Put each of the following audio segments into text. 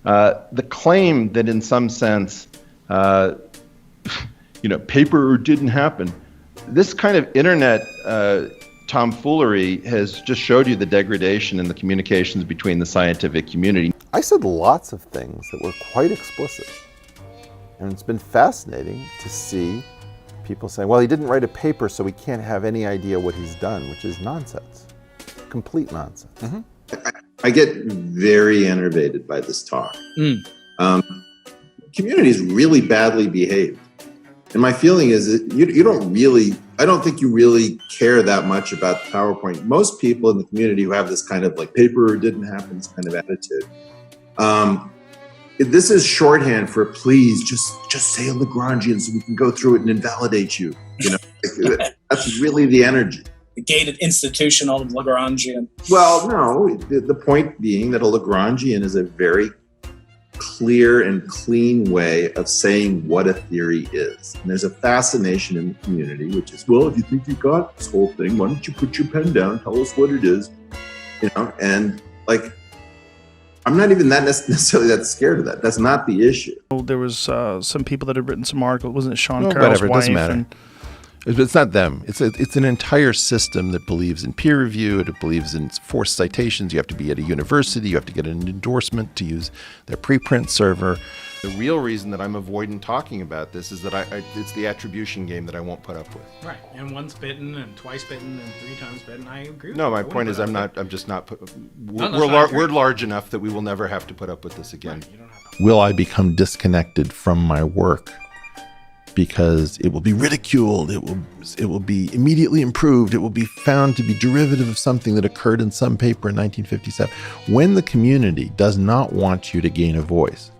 The claim that in some sense, paper didn't happen. This kind of internet tomfoolery has just showed you the degradation in the communications between the scientific community. I said lots of things that were quite explicit. And it's been fascinating to see people saying, well, he didn't write a paper, so we can't have any idea what he's done, which is nonsense. Complete nonsense. Mm-hmm. I get very enervated by this talk. Community is really badly behaved. And my feeling is that I don't think you really care that much about the PowerPoint. Most people in the community who have this kind of like paper didn't happen, this kind of attitude. This is shorthand for please just say a Lagrangian so we can go through it and invalidate you. That's really the energy. The gated institutional Lagrangian. Well, no, the point being that a Lagrangian is a very clear and clean way of saying what a theory is. And there's a fascination in the community, which is, well, if you think you got this whole thing, why don't you put your pen down, tell us what it is, and like, I'm not even that necessarily that scared of that. That's not the issue. There was some people that had written some articles. Wasn't it Sean Carroll's whatever, it wife? doesn't matter. It's not them. It's an entire system that believes in peer review. It believes in forced citations. You have to be at a university. You have to get an endorsement to use their preprint server. The real reason that I'm avoiding talking about this is that it's the attribution game that I won't put up with. Right, and once bitten and twice bitten and 3 times bitten. I agree. No, my point is I'm just not. We're large enough that we will never have to put up with this again. Right, will I become disconnected from my work because it will be ridiculed? It will be immediately improved. It will be found to be derivative of something that occurred in some paper in 1957. When the community does not want you to gain a voice,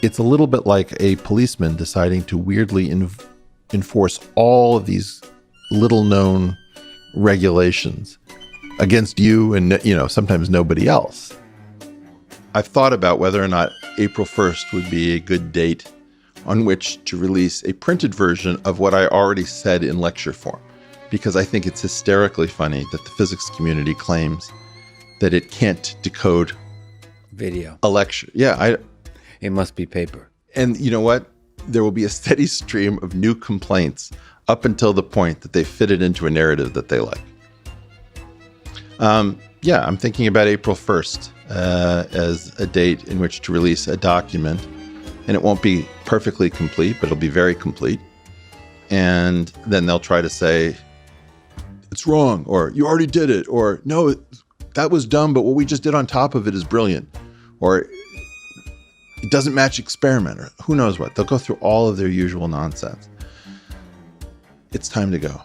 it's a little bit like a policeman deciding to weirdly enforce all of these little-known regulations against you and sometimes nobody else. I've thought about whether or not April 1st would be a good date on which to release a printed version of what I already said in lecture form, because I think it's hysterically funny that the physics community claims that it can't decode video. A lecture. Yeah, it must be paper. And you know what? There will be a steady stream of new complaints up until the point that they fit it into a narrative that they like. Yeah, I'm thinking about April 1st as a date in which to release a document. And it won't be perfectly complete, but it'll be very complete. And then they'll try to say, it's wrong, or you already did it, or no, that was dumb, but what we just did on top of it is brilliant. Or it doesn't match experiment, or who knows what. They'll go through all of their usual nonsense. It's time to go.